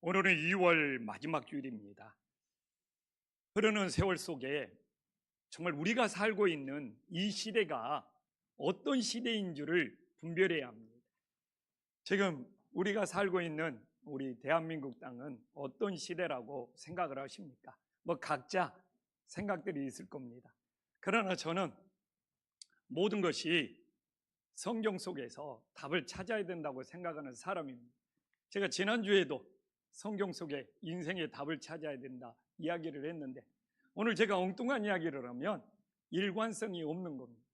오늘은 2월 마지막 주일입니다. 흐르는 세월 속에 정말 우리가 살고 있는 이 시대가 어떤 시대인 줄을 분별해야 합니다. 지금 우리가 살고 있는 우리 대한민국 땅은 어떤 시대라고 생각을 하십니까? 각자 생각들이 있을 겁니다. 그러나 저는 모든 것이 성경 속에서 답을 찾아야 된다고 생각하는 사람입니다. 제가 지난주에도 성경 속에 인생의 답을 찾아야 된다 이야기를 했는데, 오늘 제가 엉뚱한 이야기를 하면 일관성이 없는 겁니다.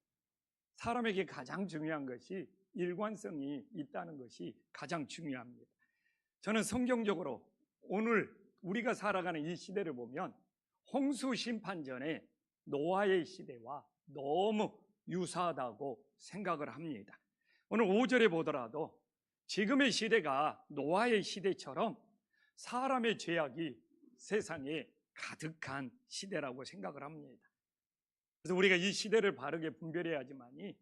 사람에게 가장 중요한 것이 일관성이 있다는 것이 가장 중요합니다. 저는 성경적으로 오늘 우리가 살아가는 이 시대를 보면 홍수 심판 전에 노아의 시대와 너무 유사하다고 생각을 합니다. 오늘 5절에 보더라도 지금의 시대가 노아의 시대처럼 사람의 죄악이 세상에 가득한 시대라고 생각을 합니다. 그래서 우리가 이 시대를 바르게 분별해야지만이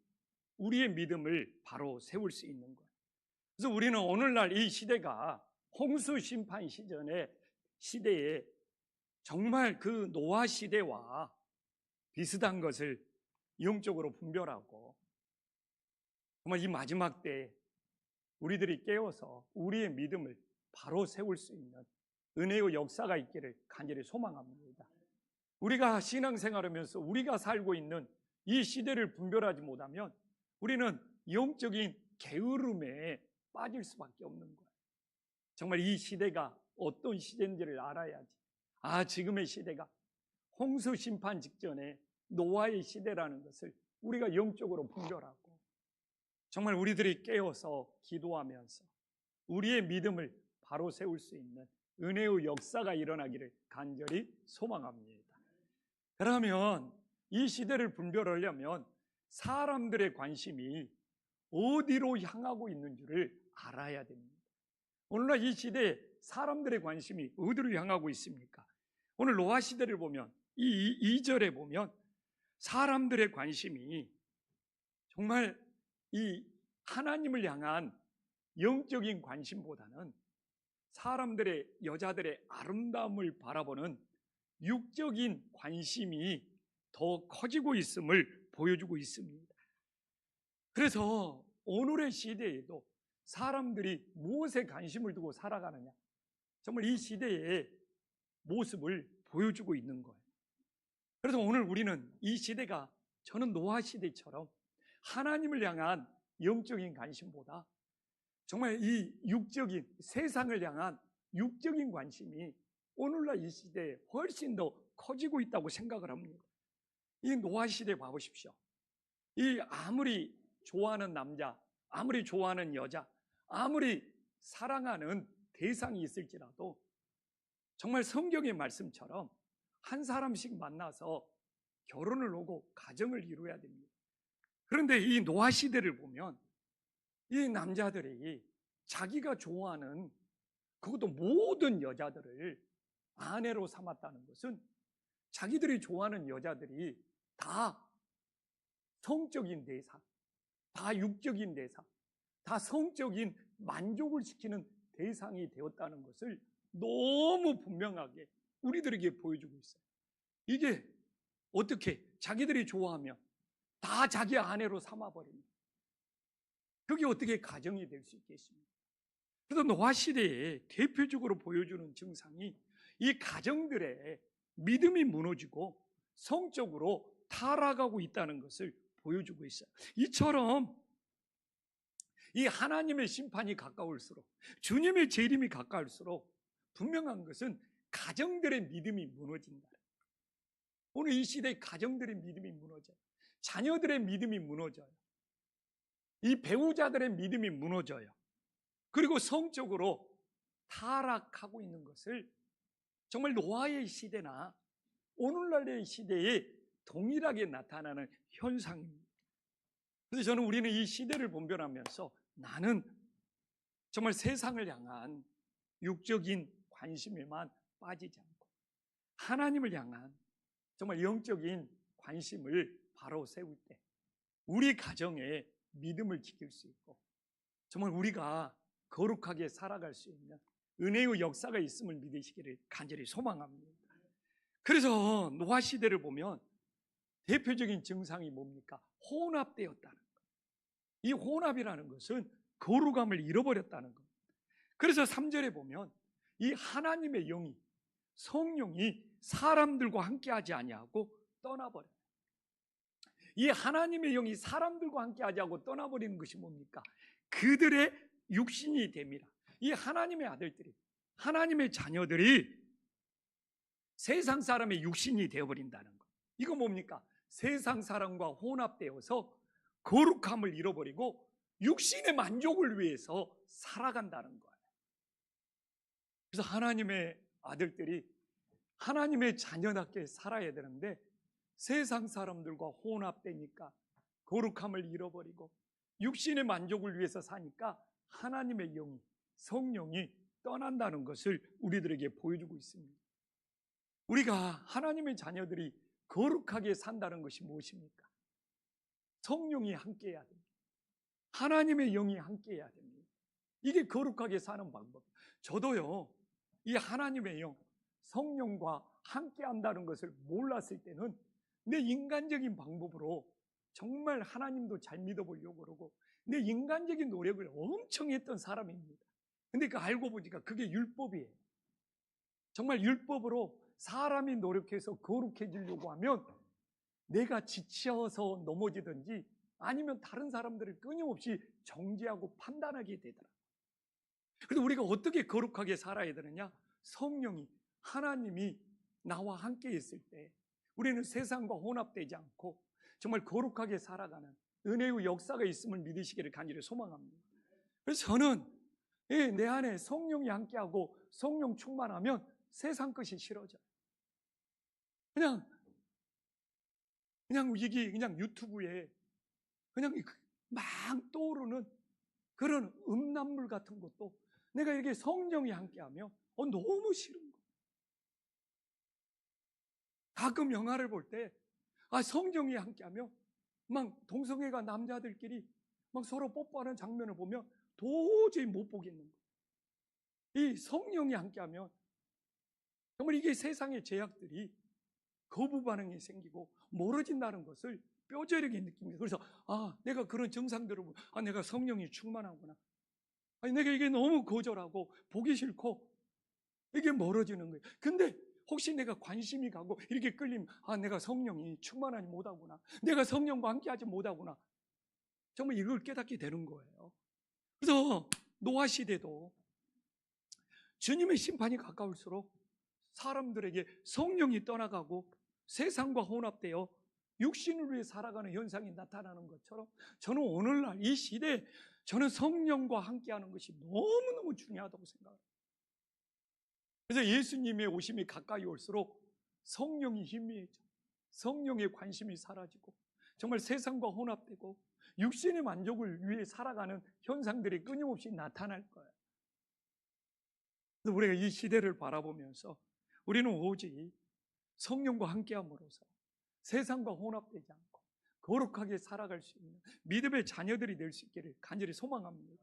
우리의 믿음을 바로 세울 수 있는 거예요. 그래서 우리는 오늘날 이 시대가 홍수 심판 시대에 정말 그 노아 시대와 비슷한 것을 영적으로 분별하고, 정말 이 마지막 때에 우리들이 깨어서 우리의 믿음을 바로 세울 수 있는 은혜의 역사가 있기를 간절히 소망합니다. 우리가 신앙생활하면서 우리가 살고 있는 이 시대를 분별하지 못하면 우리는 영적인 게으름에 빠질 수밖에 없는 거예요. 정말 이 시대가 어떤 시대인지를 알아야지. 지금의 시대가 홍수 심판 직전에 노아의 시대라는 것을 우리가 영적으로 분별하고, 정말 우리들이 깨어서 기도하면서 우리의 믿음을 바로 세울 수 있는 은혜의 역사가 일어나기를 간절히 소망합니다. 그러면 이 시대를 분별하려면 사람들의 관심이 어디로 향하고 있는 줄을 알아야 됩니다. 오늘날 이 시대에 사람들의 관심이 어디로 향하고 있습니까? 오늘 노아 시대를 보면 이 2절에 보면 사람들의 관심이 정말 이 하나님을 향한 영적인 관심보다는 사람들의, 여자들의 아름다움을 바라보는 육적인 관심이 더 커지고 있음을 보여주고 있습니다. 그래서 오늘의 시대에도 사람들이 무엇에 관심을 두고 살아가느냐, 정말 이 시대의 모습을 보여주고 있는 거예요. 그래서 오늘 우리는 이 시대가, 저는 노아 시대처럼 하나님을 향한 영적인 관심보다 정말 이 육적인, 세상을 향한 육적인 관심이 오늘날 이 시대에 훨씬 더 커지고 있다고 생각을 합니다. 이 노아 시대 봐보십시오. 이 아무리 좋아하는 남자, 아무리 좋아하는 여자, 아무리 사랑하는 대상이 있을지라도 정말 성경의 말씀처럼 한 사람씩 만나서 결혼을 하고 가정을 이루어야 됩니다. 그런데 이 노아 시대를 보면 이 남자들이 자기가 좋아하는, 그것도 모든 여자들을 아내로 삼았다는 것은 자기들이 좋아하는 여자들이 다 성적인 대상, 다 육적인 대상, 다 성적인 만족을 시키는 대상이 되었다는 것을 너무 분명하게 우리들에게 보여주고 있어요. 이게 어떻게 자기들이 좋아하면 다 자기 아내로 삼아버립니다. 그게 어떻게 가정이 될 수 있겠습니까? 그래서 노아 시대에 대표적으로 보여주는 증상이 이 가정들의 믿음이 무너지고 성적으로 타락하고 있다는 것을 보여주고 있어요. 이처럼 이 하나님의 심판이 가까울수록, 주님의 재림이 가까울수록 분명한 것은 가정들의 믿음이 무너진다. 오늘 이 시대의 가정들의 믿음이 무너져요. 자녀들의 믿음이 무너져요. 이 배우자들의 믿음이 무너져요. 그리고 성적으로 타락하고 있는 것을 정말 노아의 시대나 오늘날의 시대에 동일하게 나타나는 현상입니다. 그래서 저는 우리는 이 시대를 분별하면서 나는 정말 세상을 향한 육적인 관심에만 빠지지 않고 하나님을 향한 정말 영적인 관심을 바로 세울 때 우리 가정에 믿음을 지킬 수 있고 정말 우리가 거룩하게 살아갈 수 있는 은혜의 역사가 있음을 믿으시기를 간절히 소망합니다. 그래서 노아 시대를 보면 대표적인 증상이 뭡니까? 혼합되었다는 것. 이 혼합이라는 것은 거룩함을 잃어버렸다는 것. 그래서 3절에 보면 이 하나님의 영이, 성령이 사람들과 함께하지 아니하고 떠나버려요. 이 하나님의 영이 사람들과 함께하지 않고 떠나버리는 것이 뭡니까? 그들의 육신이 됨이라. 이 하나님의 아들들이, 하나님의 자녀들이 세상 사람의 육신이 되어버린다는 것. 이거 뭡니까? 세상 사람과 혼합되어서 거룩함을 잃어버리고 육신의 만족을 위해서 살아간다는 거예요. 그래서 하나님의 아들들이 하나님의 자녀답게 살아야 되는데 세상 사람들과 혼합되니까 거룩함을 잃어버리고 육신의 만족을 위해서 사니까 하나님의 영이, 성령이 떠난다는 것을 우리들에게 보여주고 있습니다. 우리가 하나님의 자녀들이 거룩하게 산다는 것이 무엇입니까? 성령이 함께해야 됩니다. 하나님의 영이 함께해야 됩니다. 이게 거룩하게 사는 방법. 저도요, 이 하나님의 영, 성령과 함께한다는 것을 몰랐을 때는 내 인간적인 방법으로 정말 하나님도 잘 믿어보려고 그러고 내 인간적인 노력을 엄청 했던 사람입니다. 근데 그 알고 보니까 그게 율법이에요. 정말 율법으로 사람이 노력해서 거룩해지려고 하면 내가 지쳐서 넘어지든지 아니면 다른 사람들을 끊임없이 정죄하고 판단하게 되더라. 그래서 우리가 어떻게 거룩하게 살아야 되느냐? 성령이, 하나님이 나와 함께 있을 때 우리는 세상과 혼합되지 않고 정말 거룩하게 살아가는 은혜의 역사가 있음을 믿으시기를 간절히 소망합니다. 그래서 저는 내 안에 성령이 함께하고 성령 충만하면 세상 것이 싫어져요. 그냥 이게 그냥 유튜브에 그냥 막 떠오르는 그런 음란물 같은 것도 내가 이렇게 성령이 함께하면 너무 싫은 거예요. 가끔 영화를 볼 때 성령이 함께하면 막 동성애가 남자들끼리 막 서로 뽀뽀하는 장면을 보면 도저히 못 보겠는 거예요. 이 성령이 함께하면 정말 이게 세상의 죄악들이 거부 반응이 생기고 멀어진다는 것을 뼈저리게 느낍니다. 그래서 내가 그런 증상들을 보면 내가 성령이 충만하구나. 내가 이게 너무 거절하고 보기 싫고 이게 멀어지는 거예요. 근데 혹시 내가 관심이 가고 이렇게 끌리면 내가 성령이 충만하지 못하구나. 내가 성령과 함께하지 못하구나. 정말 이걸 깨닫게 되는 거예요. 그래서 노아 시대도 주님의 심판이 가까울수록 사람들에게 성령이 떠나가고 세상과 혼합되어 육신을 위해 살아가는 현상이 나타나는 것처럼 저는 오늘날 이 시대에 저는 성령과 함께하는 것이 너무너무 중요하다고 생각합니다. 그래서 예수님의 오심이 가까이 올수록 성령이 희미해져 성령의 관심이 사라지고 정말 세상과 혼합되고 육신의 만족을 위해 살아가는 현상들이 끊임없이 나타날 거예요. 그래서 우리가 이 시대를 바라보면서 우리는 오직 성령과 함께함으로써 세상과 혼합되지 않고 거룩하게 살아갈 수 있는 믿음의 자녀들이 될 수 있기를 간절히 소망합니다.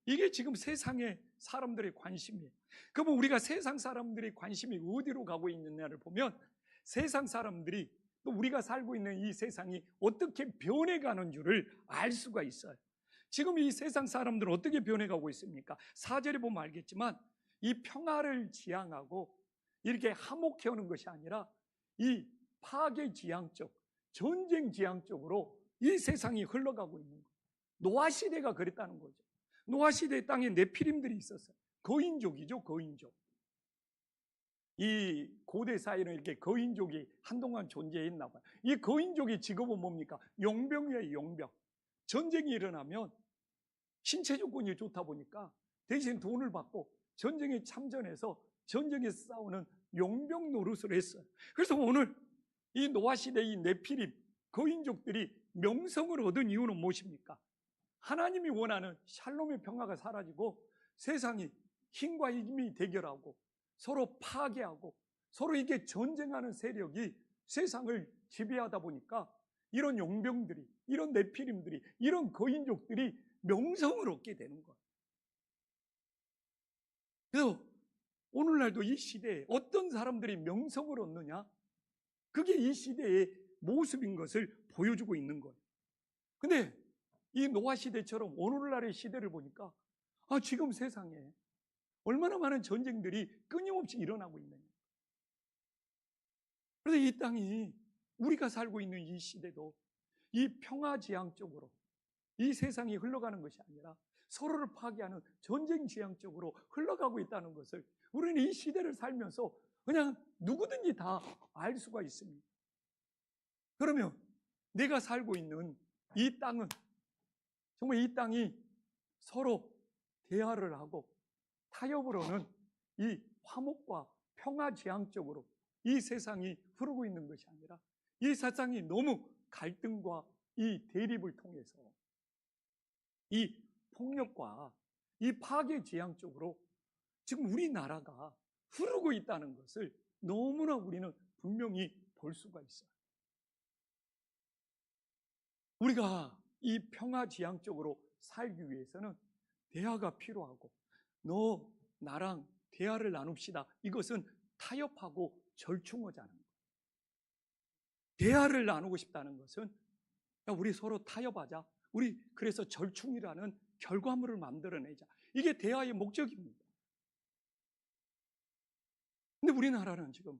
이게 지금 세상의 사람들의 관심이에요. 그러면 우리가 세상 사람들의 관심이 어디로 가고 있느냐를 보면 세상 사람들이 또 우리가 살고 있는 이 세상이 어떻게 변해가는 줄을 알 수가 있어요. 지금 이 세상 사람들은 어떻게 변해가고 있습니까? 4절에 보면 알겠지만 이 평화를 지향하고 이렇게 화목해오는 것이 아니라 이 파괴 지향적, 전쟁 지향적으로 이 세상이 흘러가고 있는 거예요. 노아 시대가 그랬다는 거죠. 노아 시대의 땅에 네피림들이 있었어요. 거인족이죠, 거인족. 이 고대 사회는 이렇게 거인족이 한동안 존재했나 봐요. 이 거인족의 직업은 뭡니까? 용병이에요, 용병. 전쟁이 일어나면 신체 조건이 좋다 보니까 대신 돈을 받고 전쟁에 참전해서 전쟁에서 싸우는 용병 노릇을 했어요. 그래서 오늘 이 노아 시대의 네피림 거인족들이 명성을 얻은 이유는 무엇입니까? 하나님이 원하는 샬롬의 평화가 사라지고 세상이 힘과 힘이 대결하고 서로 파괴하고 서로 이게 전쟁하는 세력이 세상을 지배하다 보니까 이런 용병들이, 이런 네피림들이, 이런 거인족들이 명성을 얻게 되는 거예요. 그래서 오늘날도 이 시대에 어떤 사람들이 명성을 얻느냐? 그게 이 시대의 모습인 것을 보여주고 있는 거예요. 근데 이 노아 시대처럼 오늘날의 시대를 보니까 지금 세상에 얼마나 많은 전쟁들이 끊임없이 일어나고 있느냐. 그래서 이 땅이, 우리가 살고 있는 이 시대도 이 평화지향적으로 이 세상이 흘러가는 것이 아니라 서로를 파괴하는 전쟁지향적으로 흘러가고 있다는 것을 우리는 이 시대를 살면서 그냥 누구든지 다 알 수가 있습니다. 그러면 내가 살고 있는 이 땅은, 정말 이 땅이 서로 대화를 하고 타협으로는 이 화목과 평화지향적으로 이 세상이 흐르고 있는 것이 아니라 이 세상이 너무 갈등과 이 대립을 통해서 이 폭력과 이 파괴지향적으로 지금 우리나라가 흐르고 있다는 것을 너무나 우리는 분명히 볼 수가 있어요. 우리가 이 평화지향적으로 살기 위해서는 대화가 필요하고, 너 나랑 대화를 나눕시다. 이것은 타협하고 절충하자는 거예요. 대화를 나누고 싶다는 것은 우리 서로 타협하자. 우리 그래서 절충이라는 결과물을 만들어내자. 이게 대화의 목적입니다. 근데 우리나라는 지금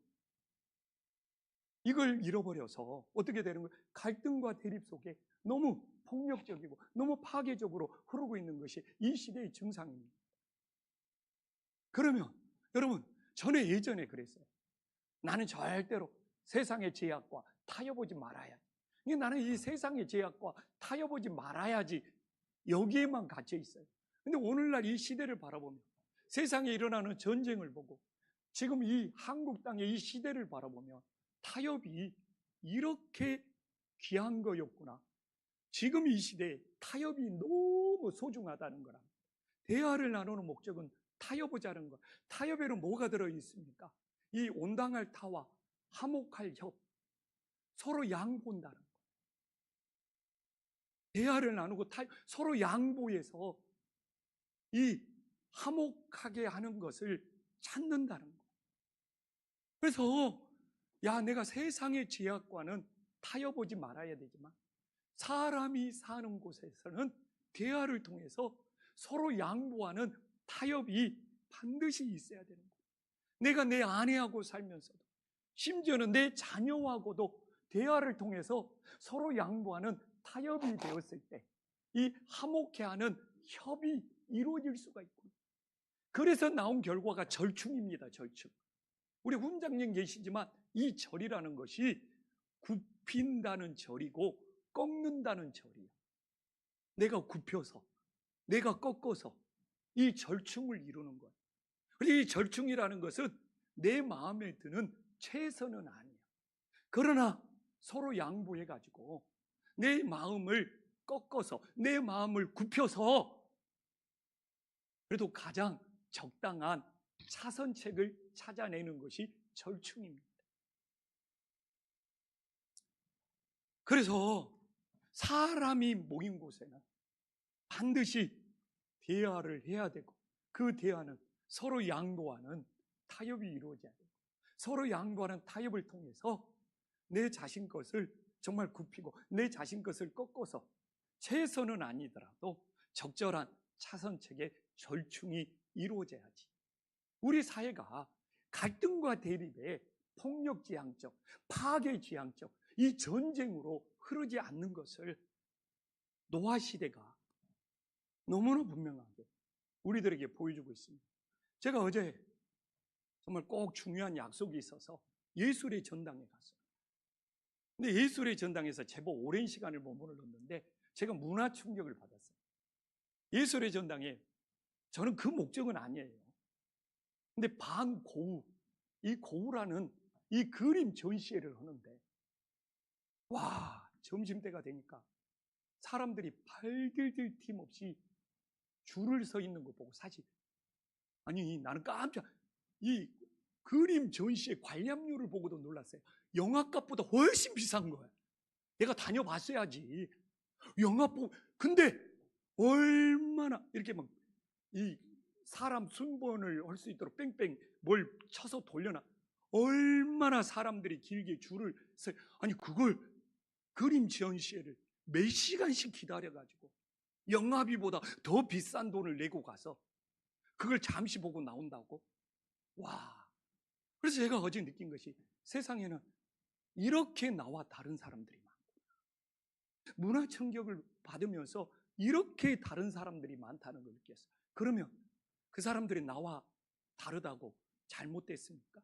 이걸 잃어버려서 어떻게 되는 거예요? 갈등과 대립 속에 너무 폭력적이고 너무 파괴적으로 흐르고 있는 것이 이 시대의 증상입니다. 그러면 여러분, 저는 예전에 그랬어요. 나는 절대로 세상의 제약과 타협하지 말아야 돼. 나는 이 세상의 제약과 타협하지 말아야지, 여기에만 갇혀 있어요. 근데 오늘날 이 시대를 바라보면, 세상에 일어나는 전쟁을 보고 지금 이 한국 땅의 이 시대를 바라보면 타협이 이렇게 귀한 거였구나. 지금 이 시대에 타협이 너무 소중하다는 거라. 대화를 나누는 목적은 타협하자는 것. 타협에는 뭐가 들어있습니까? 이 온당할 타와 화목할 협, 서로 양보한다는 것. 대화를 나누고 서로 양보해서 이 화목하게 하는 것을 찾는다는 것. 그래서 내가 세상의 제약과는 타협하지 말아야 되지만 사람이 사는 곳에서는 대화를 통해서 서로 양보하는 타협이 반드시 있어야 되는 거예요. 내가 내 아내하고 살면서도, 심지어는 내 자녀하고도 대화를 통해서 서로 양보하는 타협이 되었을 때 이 화목해하는 협이 이루어질 수가 있고, 그래서 나온 결과가 절충입니다. 절충. 우리 훈장님 계시지만 이 절이라는 것이 굽힌다는 절이고 꺾는다는 절이에요. 내가 굽혀서, 내가 꺾어서 이 절충을 이루는 거예요. 그리고 이 절충이라는 것은 내 마음에 드는 최선은 아니에요. 그러나 서로 양보해가지고 내 마음을 꺾어서, 내 마음을 굽혀서 그래도 가장 적당한 차선책을 찾아내는 것이 절충입니다. 그래서 사람이 모인 곳에는 반드시 대화를 해야 되고, 그 대화는 서로 양보하는 타협이 이루어져야 되고, 서로 양보하는 타협을 통해서 내 자신 것을 정말 굽히고 내 자신 것을 꺾어서 최선은 아니더라도 적절한 차선책의 절충이 이루어져야지. 우리 사회가 갈등과 대립의 폭력지향적, 파괴지향적 이 전쟁으로 흐르지 않는 것을 노아 시대가 너무나 분명하게 우리들에게 보여주고 있습니다. 제가 어제 정말 꼭 중요한 약속이 있어서 예술의 전당에 갔어요. 근데 예술의 전당에서 제법 오랜 시간을 머물렀는데 제가 문화 충격을 받았어요. 예술의 전당에, 저는 그 목적은 아니에요. 근데 반고우, 이 고우라는 이 그림 전시회를 하는데, 점심때가 되니까 사람들이 발들들 틈 없이 줄을 서 있는 거 보고, 사실 나는 깜짝, 이 그림 전시회 관람료를 보고도 놀랐어요. 영화값보다 훨씬 비싼 거예요. 내가 다녀봤어야지. 영화 보고, 근데 얼마나 이렇게 막 이 사람 순번을 할 수 있도록 뺑뺑 뭘 쳐서 돌려놔. 얼마나 사람들이 길게 줄을 서, 아니 그걸 그림 전시회를 몇 시간씩 기다려가지고 영화비보다 더 비싼 돈을 내고 가서 그걸 잠시 보고 나온다고? 와! 그래서 제가 어제 느낀 것이 세상에는 이렇게 나와 다른 사람들이 많구나. 문화 충격을 받으면서 이렇게 다른 사람들이 많다는 걸 느꼈어요. 그러면 그 사람들이 나와 다르다고 잘못됐습니까?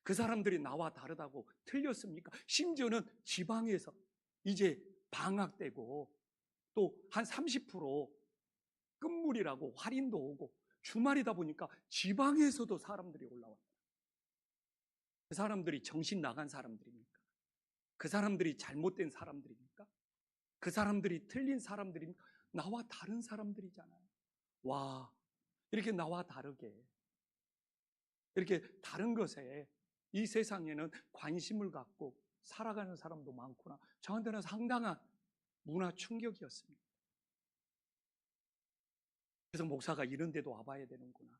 그 사람들이 나와 다르다고 틀렸습니까? 심지어는 지방에서 이제 방학되고 또 한 30% 끝물이라고 할인도 오고 주말이다 보니까 지방에서도 사람들이 올라왔다. 그 사람들이 정신 나간 사람들입니까? 그 사람들이 잘못된 사람들입니까? 그 사람들이 틀린 사람들입니까? 나와 다른 사람들이잖아요. 와, 이렇게 나와 다르게, 이렇게 다른 것에 이 세상에는 관심을 갖고 살아가는 사람도 많구나. 저한테는 상당한 문화 충격이었습니다. 그래서 목사가 이런 데도 와봐야 되는구나.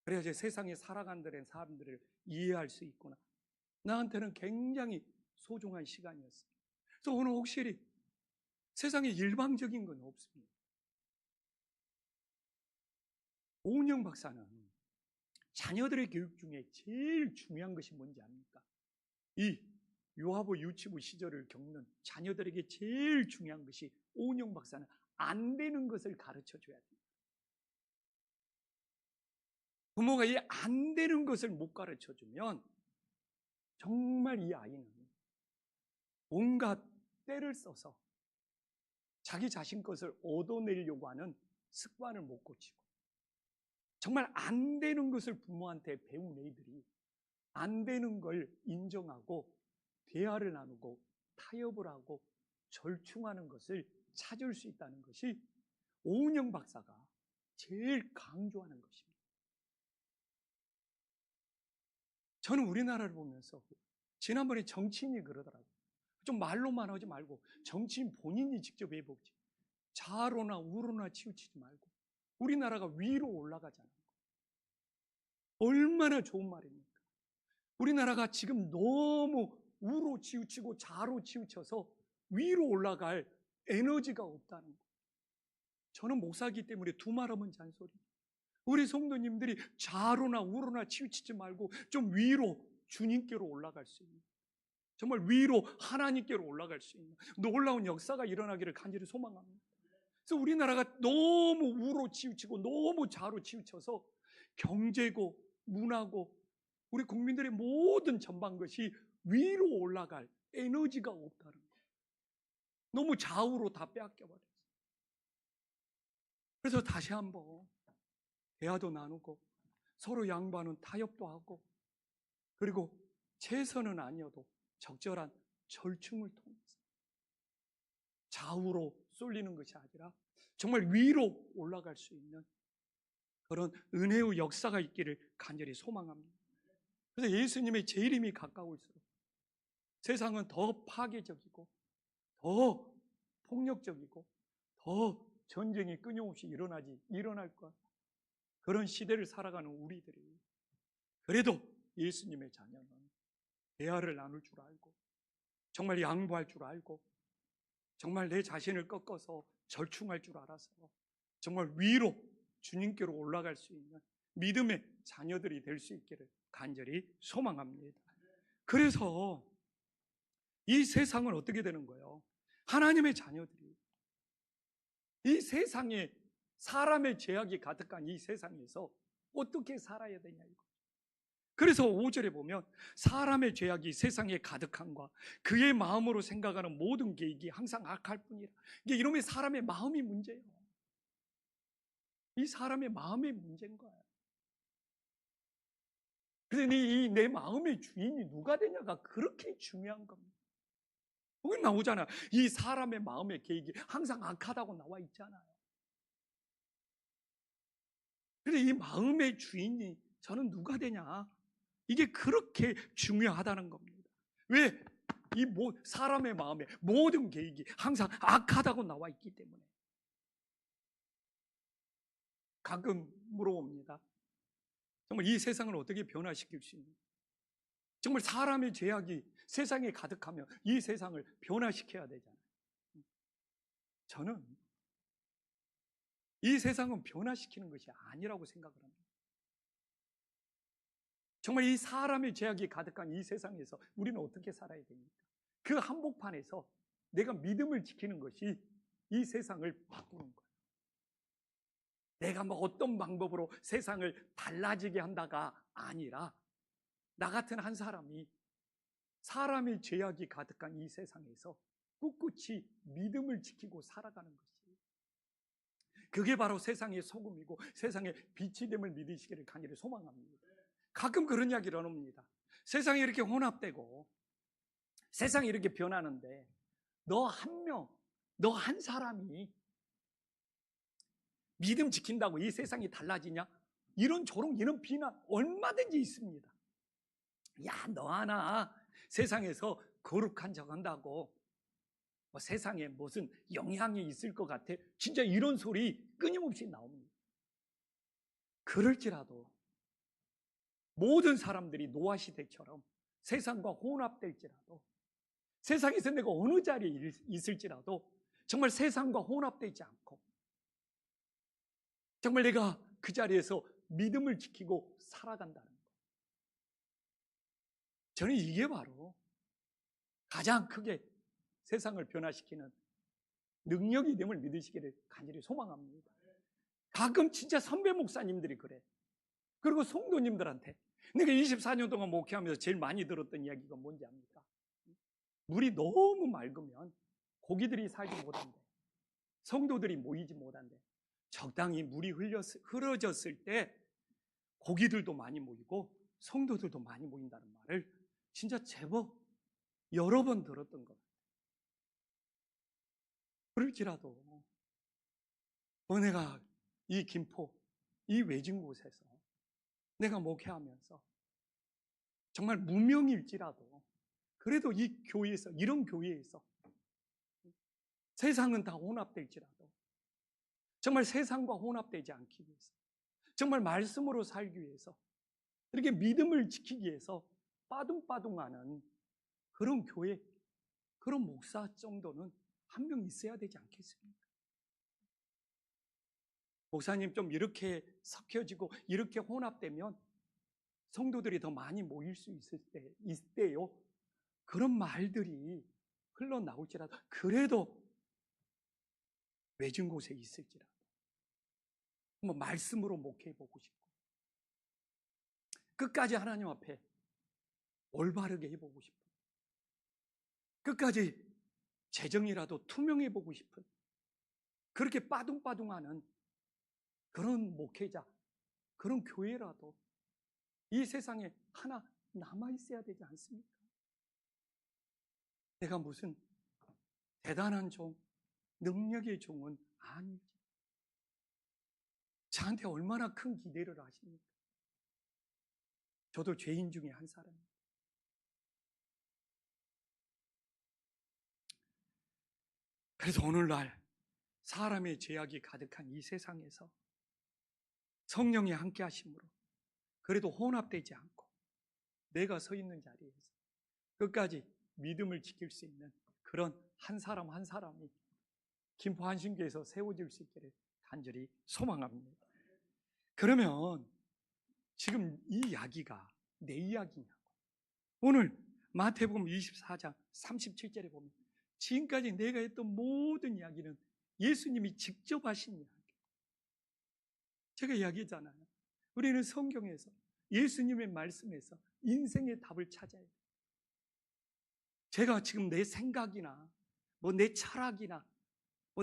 그래야지 세상에 살아간다는 사람들을 이해할 수 있구나. 나한테는 굉장히 소중한 시간이었어요. 그래서 오늘 확실히 세상에 일방적인 건 없습니다. 오은영 박사는 자녀들의 교육 중에 제일 중요한 것이 뭔지 압니까? 이 요하보 유치부 시절을 겪는 자녀들에게 제일 중요한 것이 오은영 박사는 안 되는 것을 가르쳐 줘야 됩니다. 부모가 이 안 되는 것을 못 가르쳐 주면 정말 이 아이는 온갖 때를 써서 자기 자신 것을 얻어내려고 하는 습관을 못 고치고 정말 안 되는 것을 부모한테 배운 애들이 안 되는 걸 인정하고 대화를 나누고 타협을 하고 절충하는 것을 찾을 수 있다는 것이 오은영 박사가 제일 강조하는 것입니다. 저는 우리나라를 보면서 지난번에 정치인이 그러더라고요. 좀 말로만 하지 말고 정치인 본인이 직접 해보지. 좌로나 우로나 치우치지 말고 우리나라가 위로 올라가자는 거. 얼마나 좋은 말입니까? 우리나라가 지금 너무 우로 치우치고 좌로 치우쳐서 위로 올라갈 에너지가 없다는 거. 저는 목사이기 때문에 두 말하면 잔소리. 우리 성도님들이 좌로나 우로나 치우치지 말고 좀 위로 주님께로 올라갈 수 있는, 정말 위로 하나님께로 올라갈 수 있는 놀라운 역사가 일어나기를 간절히 소망합니다. 그래서 우리나라가 너무 우로 치우치고 너무 좌로 치우쳐서 경제고 문화고 우리 국민들의 모든 전반 것이 위로 올라갈 에너지가 없다는 거예요. 너무 좌우로 다 빼앗겨버렸어요. 그래서 다시 한번 대화도 나누고 서로 양보하는 타협도 하고 그리고 최선은 아니어도 적절한 절충을 통해서 좌우로 쏠리는 것이 아니라 정말 위로 올라갈 수 있는 그런 은혜의 역사가 있기를 간절히 소망합니다. 그래서 예수님의 재림이 가까울수록 세상은 더 파괴적이고 더 폭력적이고 더 전쟁이 끊임없이 일어날 것, 그런 시대를 살아가는 우리들이 그래도 예수님의 자녀는 대화를 나눌 줄 알고 정말 양보할 줄 알고 정말 내 자신을 꺾어서 절충할 줄 알아서 정말 위로 주님께로 올라갈 수 있는 믿음의 자녀들이 될 수 있기를 간절히 소망합니다. 그래서 이 세상은 어떻게 되는 거예요? 하나님의 자녀들이 이 세상에 사람의 죄악이 가득한 이 세상에서 어떻게 살아야 되냐 이거. 그래서 5절에 보면 사람의 죄악이 세상에 가득함과 그의 마음으로 생각하는 모든 계획이 항상 악할 뿐이라. 이게 이놈의 사람의 마음이 문제예요. 이 사람의 마음의 문제인 거예요. 그래서 이 내 마음의 주인이 누가 되냐가 그렇게 중요한 겁니다. 거기 나오잖아요. 이 사람의 마음의 계획이 항상 악하다고 나와 있잖아요. 그래서 이 마음의 주인이 저는 누가 되냐? 이게 그렇게 중요하다는 겁니다. 왜? 이 사람의 마음에 모든 계획이 항상 악하다고 나와 있기 때문에. 가끔 물어봅니다. 정말 이 세상을 어떻게 변화시킬 수 있는가? 정말 사람의 죄악이 세상에 가득하면 이 세상을 변화시켜야 되잖아요. 저는 이 세상은 변화시키는 것이 아니라고 생각을 합니다. 정말 이 사람의 죄악이 가득한 이 세상에서 우리는 어떻게 살아야 됩니까? 그 한복판에서 내가 믿음을 지키는 것이 이 세상을 바꾸는 거예요. 내가 뭐 어떤 방법으로 세상을 달라지게 한다가 아니라 나 같은 한 사람이 사람의 죄악이 가득한 이 세상에서 꿋꿋이 믿음을 지키고 살아가는 것이, 그게 바로 세상의 소금이고 세상의 빛이 됨을 믿으시기를 간절히 소망합니다. 가끔 그런 이야기를 합니다. 세상이 이렇게 혼합되고 세상이 이렇게 변하는데 너 한 명, 너 한 사람이 믿음 지킨다고 이 세상이 달라지냐? 이런 조롱, 이런 비난 얼마든지 있습니다. 야, 너 하나 세상에서 거룩한 척 한다고 뭐 세상에 무슨 영향이 있을 것 같아? 진짜 이런 소리 끊임없이 나옵니다. 그럴지라도 모든 사람들이 노아 시대처럼 세상과 혼합될지라도, 세상에서 내가 어느 자리에 있을지라도 정말 세상과 혼합되지 않고 정말 내가 그 자리에서 믿음을 지키고 살아간다는 것, 저는 이게 바로 가장 크게 세상을 변화시키는 능력이 됨을 믿으시기를 간절히 소망합니다. 가끔 진짜 선배 목사님들이 그래. 그리고 성도님들한테 내가 24년 동안 목회하면서 제일 많이 들었던 이야기가 뭔지 압니까? 물이 너무 맑으면 고기들이 살지 못한대. 성도들이 모이지 못한대. 적당히 물이 흐려졌을 때 고기들도 많이 모이고 성도들도 많이 모인다는 말을 진짜 제법 여러 번 들었던 것 같아요. 그럴지라도 내가 이 김포, 이 외진 곳에서 내가 목회하면서 정말 무명일지라도 그래도 이 교회에서, 이런 교회에서 세상은 다 혼합될지라도 정말 세상과 혼합되지 않기 위해서, 정말 말씀으로 살기 위해서, 이렇게 믿음을 지키기 위해서 빠둥빠둥하는 그런 교회, 그런 목사 정도는 한 명 있어야 되지 않겠습니까? 목사님 좀 이렇게 섞여지고 이렇게 혼합되면 성도들이 더 많이 모일 수 있대요. 그런 말들이 흘러나올지라도, 그래도 외진 곳에 있을지라도 한번 말씀으로 목회해보고 싶고 끝까지 하나님 앞에 올바르게 해보고 싶은, 끝까지 재정이라도 투명해보고 싶은, 그렇게 빠둥빠둥하는 그런 목회자, 그런 교회라도 이 세상에 하나 남아있어야 되지 않습니까? 내가 무슨 대단한 종, 능력의 종은 아니지. 저한테 얼마나 큰 기대를 하십니까? 저도 죄인 중에 한 사람입니다. 그래서 오늘날 사람의 죄악이 가득한 이 세상에서 성령이 함께 하심으로 그래도 혼합되지 않고 내가 서 있는 자리에서 끝까지 믿음을 지킬 수 있는 그런 한 사람 한 사람이 김포 한신교에서 세워질 수 있기를 간절히 소망합니다. 그러면 지금 이 이야기가 내 이야기냐고. 오늘 마태복음 24장 37절에 보면 지금까지 내가 했던 모든 이야기는 예수님이 직접 하신 이야기. 제가 이야기했잖아요. 우리는 성경에서 예수님의 말씀에서 인생의 답을 찾아야 돼요. 제가 지금 내 생각이나 내 철학이나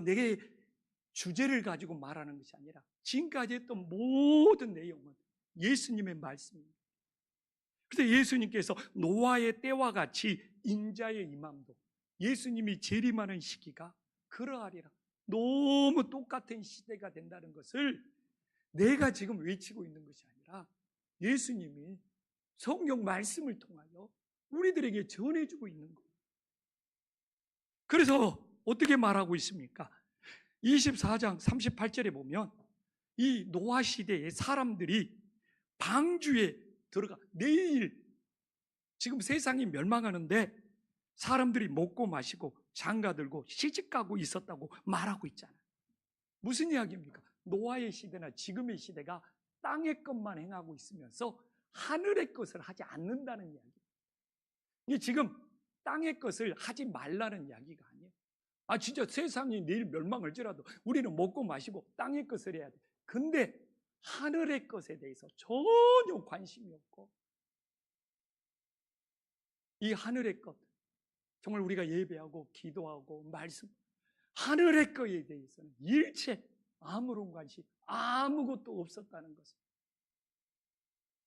내 주제를 가지고 말하는 것이 아니라 지금까지 했던 모든 내용은 예수님의 말씀입니다. 그래서 예수님께서 노아의 때와 같이 인자의 임함도 예수님이 재림하는 시기가 그러하리라. 너무 똑같은 시대가 된다는 것을 내가 지금 외치고 있는 것이 아니라 예수님이 성경 말씀을 통하여 우리들에게 전해주고 있는 거예요. 그래서 어떻게 말하고 있습니까? 24장 38절에 보면 이 노아 시대의 사람들이 방주에 들어가 내일 지금 세상이 멸망하는데 사람들이 먹고 마시고 장가들고 시집가고 있었다고 말하고 있잖아요. 무슨 이야기입니까? 노아의 시대나 지금의 시대가 땅의 것만 행하고 있으면서 하늘의 것을 하지 않는다는 이야기. 이게 지금 땅의 것을 하지 말라는 이야기가 아니에요. 진짜 세상이 내일 멸망할지라도 우리는 먹고 마시고 땅의 것을 해야 돼. 근데 하늘의 것에 대해서 전혀 관심이 없고, 이 하늘의 것, 정말 우리가 예배하고 기도하고 말씀, 하늘의 것에 대해서는 일체 아무런 관심, 아무것도 없었다는 것을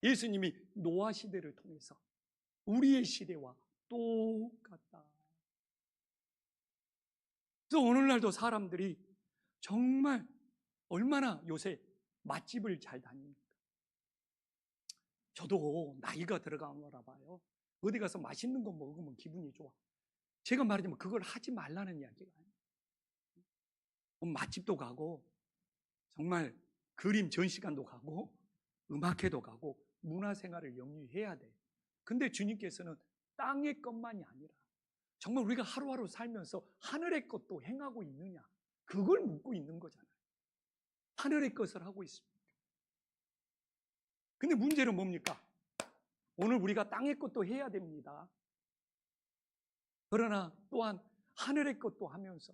예수님이 노아 시대를 통해서 우리의 시대와 똑같다. 그래서 오늘날도 사람들이 정말 얼마나 요새 맛집을 잘 다닙니까? 저도 나이가 들어가나 봐요. 어디 가서 맛있는 거 먹으면 기분이 좋아. 제가 말하자면 그걸 하지 말라는 이야기가 아니에요. 맛집도 가고 정말 그림 전시관도 가고 음악회도 가고 문화생활을 영위해야 돼. 근데 주님께서는 땅의 것만이 아니라 정말 우리가 하루하루 살면서 하늘의 것도 행하고 있느냐, 그걸 묻고 있는 거잖아요. 하늘의 것을 하고 있습니다. 근데 문제는 뭡니까? 오늘 우리가 땅의 것도 해야 됩니다. 그러나 또한 하늘의 것도 하면서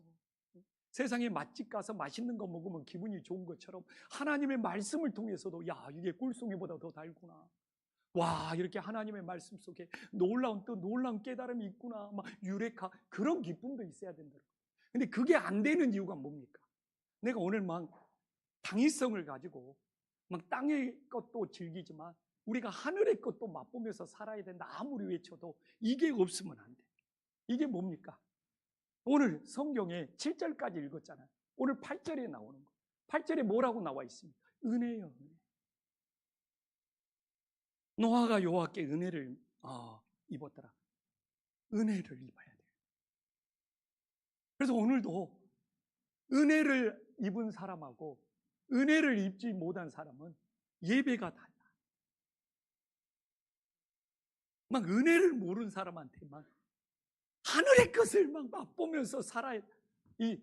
세상에 맛집 가서 맛있는 거 먹으면 기분이 좋은 것처럼 하나님의 말씀을 통해서도 이게 꿀송이보다 더 달구나. 이렇게 하나님의 말씀 속에 놀라운 깨달음이 있구나. 막 유레카, 그런 기쁨도 있어야 된다. 근데 그게 안 되는 이유가 뭡니까? 내가 오늘 막 당위성을 가지고 막 땅의 것도 즐기지만 우리가 하늘의 것도 맛보면서 살아야 된다. 아무리 외쳐도 이게 없으면 안 돼. 이게 뭡니까? 오늘 성경에 7절까지 읽었잖아요. 오늘 8절에 나오는 거. 8절에 뭐라고 나와 있습니까? 은혜요, 은혜. 노아가 여호와께 은혜를 입었더라. 은혜를 입어야 돼요. 그래서 오늘도 은혜를 입은 사람하고 은혜를 입지 못한 사람은 예배가 달라. 막 은혜를 모르는 사람한테만 하늘의 것을 막 맛보면서 살아야 이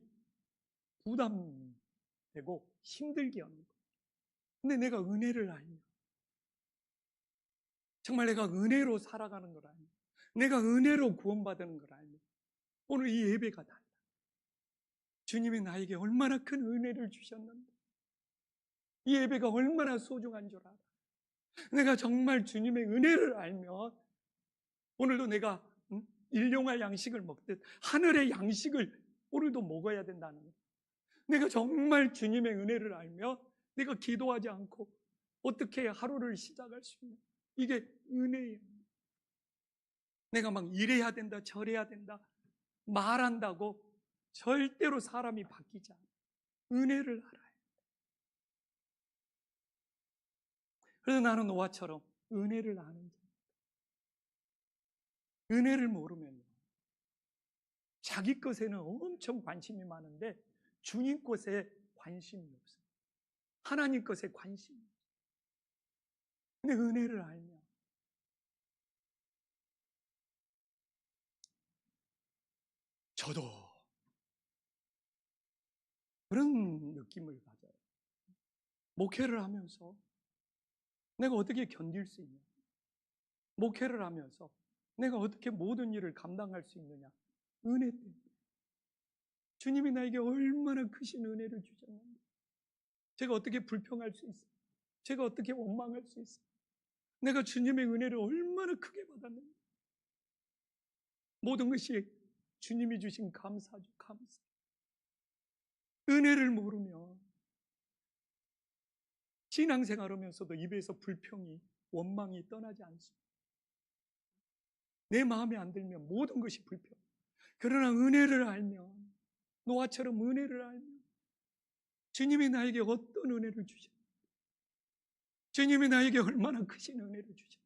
부담되고 힘들게 하는 거예요. 근데 내가 은혜를 알면, 정말 내가 은혜로 살아가는 걸 알면, 내가 은혜로 구원받는 걸 알면 오늘 이 예배가 달라. 주님이 나에게 얼마나 큰 은혜를 주셨는데, 이 예배가 얼마나 소중한 줄 알아. 내가 정말 주님의 은혜를 알면 오늘도 내가 일용할 양식을 먹듯 하늘의 양식을 오늘도 먹어야 된다는 거예요. 내가 정말 주님의 은혜를 알면 내가 기도하지 않고 어떻게 하루를 시작할 수 있는, 이게 은혜예요. 내가 막 이래야 된다 저래야 된다 말한다고 절대로 사람이 바뀌지 않아요. 은혜를 알아요. 그래서 나는 노아처럼 은혜를 아는 자. 은혜를 모르면 자기 것에는 엄청 관심이 많은데 주님 것에 관심이 없어요. 하나님 것에 관심이 없어요. 근데 은혜를 알면 저도 그런 느낌을 가져요. 목회를 하면서 내가 어떻게 견딜 수 있냐? 목회를 하면서 내가 어떻게 모든 일을 감당할 수 있느냐? 은혜 때문에. 주님이 나에게 얼마나 크신 은혜를 주셨는데 제가 어떻게 불평할 수 있어요? 제가 어떻게 원망할 수 있어요? 내가 주님의 은혜를 얼마나 크게 받았는데 모든 것이 주님이 주신 감사죠. 감사. 은혜를 모르면 신앙생활하면서도 입에서 불평이, 원망이 떠나지 않습니다. 내 마음에 안 들면 모든 것이 불평. 그러나 은혜를 알면, 노아처럼 은혜를 알면 주님이 나에게 어떤 은혜를 주셨는지, 주님이 나에게 얼마나 크신 은혜를 주셨는지,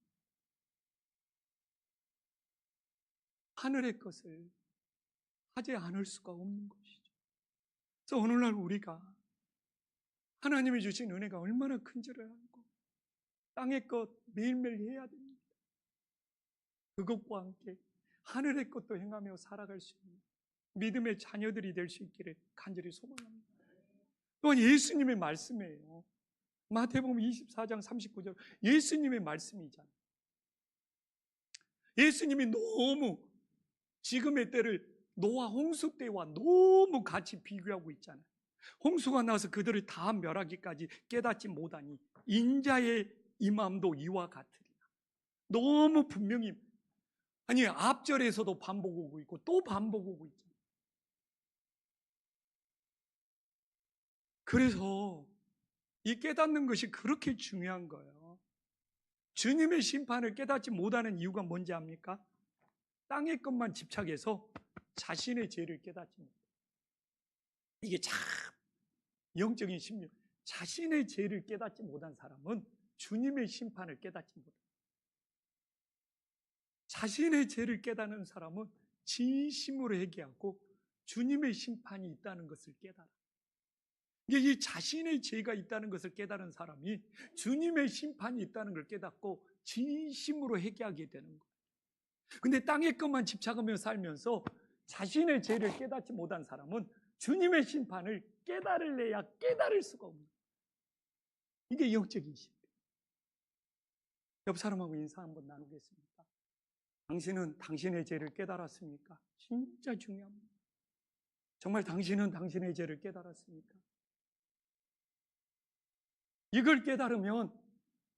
하늘의 것을 하지 않을 수가 없는 것이죠. 그래서 오늘날 우리가 하나님이 주신 은혜가 얼마나 큰지를 알고 땅의 것 매일매일 해야 됩니다. 그것과 함께 하늘의 것도 행하며 살아갈 수 있는 믿음의 자녀들이 될 수 있기를 간절히 소망합니다. 또한 예수님의 말씀이에요. 마태복음 24장 39절 예수님의 말씀이잖아요. 예수님이 너무 지금의 때를 노아 홍수 때와 너무 같이 비교하고 있잖아요. 홍수가 나서 그들을 다 멸하기까지 깨닫지 못하니 인자의 임함도 이와 같으리라. 너무 분명히, 아니 앞절에서도 반복하고 있고 또 반복하고 있잖아요. 그래서 이 깨닫는 것이 그렇게 중요한 거예요. 주님의 심판을 깨닫지 못하는 이유가 뭔지 압니까? 땅의 것만 집착해서 자신의 죄를 깨닫지 못해요. 이게 참 영적인 심리. 자신의 죄를 깨닫지 못한 사람은 주님의 심판을 깨닫지 못해요. 자신의 죄를 깨닫는 사람은 진심으로 회개하고 주님의 심판이 있다는 것을 깨달아요. 이 자신의 죄가 있다는 것을 깨달은 사람이 주님의 심판이 있다는 걸 깨닫고 진심으로 회개하게 되는 거예요. 근데 땅의 것만 집착하며 살면서 자신의 죄를 깨닫지 못한 사람은 주님의 심판을 깨달을래야 깨달을 수가 없는 거예요. 이게 영적인 신비. 옆 사람하고 인사 한번 나누겠습니다. 당신은 당신의 죄를 깨달았습니까? 진짜 중요합니다. 정말 당신은 당신의 죄를 깨달았습니까? 이걸 깨달으면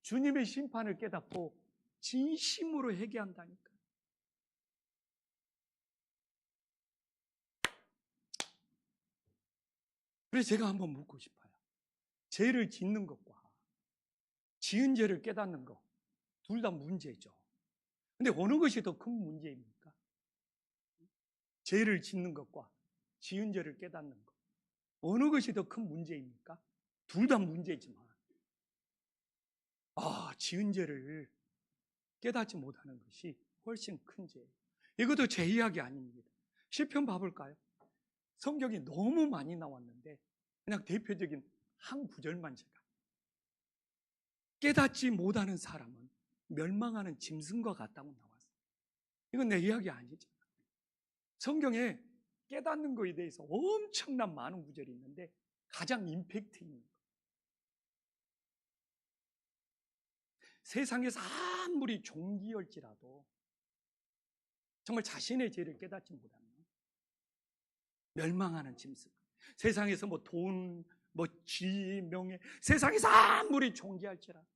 주님의 심판을 깨닫고 진심으로 회개한다니까. 그래서 제가 한번 묻고 싶어요. 죄를 짓는 것과 지은 죄를 깨닫는 것, 둘 다 문제죠. 근데 어느 것이 더 큰 문제입니까? 죄를 짓는 것과 지은 죄를 깨닫는 것, 어느 것이 더 큰 문제입니까? 둘 다 문제지만 지은 죄를 깨닫지 못하는 것이 훨씬 큰 죄예요. 이것도 제 이야기 아닙니다. 시편 봐볼까요? 성경이 너무 많이 나왔는데 그냥 대표적인 한 구절만 제가, 깨닫지 못하는 사람은 멸망하는 짐승과 같다고 나왔어요. 이건 내 이야기 아니잖아요. 성경에 깨닫는 것에 대해서 엄청난 많은 구절이 있는데 가장 임팩트 있는 거, 세상에서 아무리 존귀할지라도 정말 자신의 죄를 깨닫지 못하면 멸망하는 짐승. 세상에서 뭐 돈, 뭐 지, 명예, 세상에서 아무리 존귀할지라도.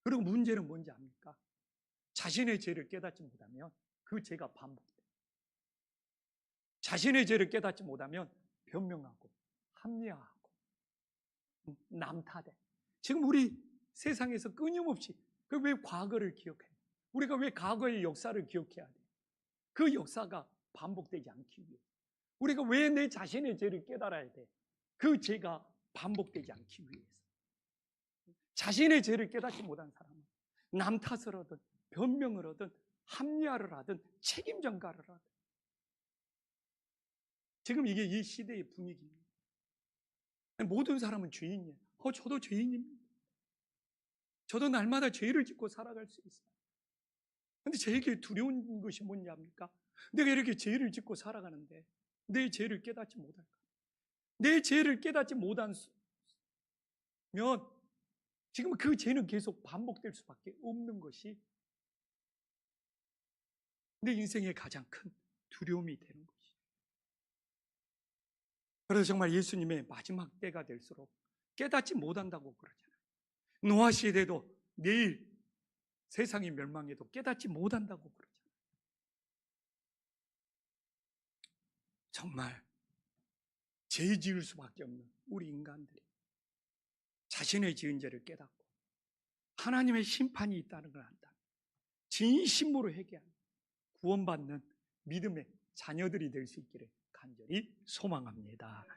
그리고 문제는 뭔지 압니까? 자신의 죄를 깨닫지 못하면 그 죄가 반복돼요. 자신의 죄를 깨닫지 못하면 변명하고 합리화하고 남 탓해. 지금 우리 세상에서 끊임없이 왜 과거를 기억해요? 우리가 왜 과거의 역사를 기억해야 돼요? 그 역사가 반복되지 않기 위해. 우리가 왜 내 자신의 죄를 깨달아야 돼? 그 죄가 반복되지 않기 위해서. 자신의 죄를 깨닫지 못한 사람은 남 탓을 하든 변명을 하든 합리화를 하든 책임 전가를 하든. 지금 이게 이 시대의 분위기입니다. 모든 사람은 죄인이에요. 저도 죄인입니다. 저도 날마다 죄를 짓고 살아갈 수 있어요. 근데 제게 두려운 것이 뭐냐입니까? 내가 이렇게 죄를 짓고 살아가는데 내 죄를 깨닫지 못할까? 내 죄를 깨닫지 못하면 지금 그 죄는 계속 반복될 수밖에 없는 것이 내 인생의 가장 큰 두려움이 되는 것이죠. 그래서 정말 예수님의 마지막 때가 될수록 깨닫지 못한다고 그러잖아요. 노아 시대도 내일 세상이 멸망해도 깨닫지 못한다고 그러잖아요. 정말 죄 지을 수밖에 없는 우리 인간들이 자신의 지은 죄를 깨닫고 하나님의 심판이 있다는 걸 안다. 진심으로 회개하는 구원받는 믿음의 자녀들이 될 수 있기를 간절히 소망합니다.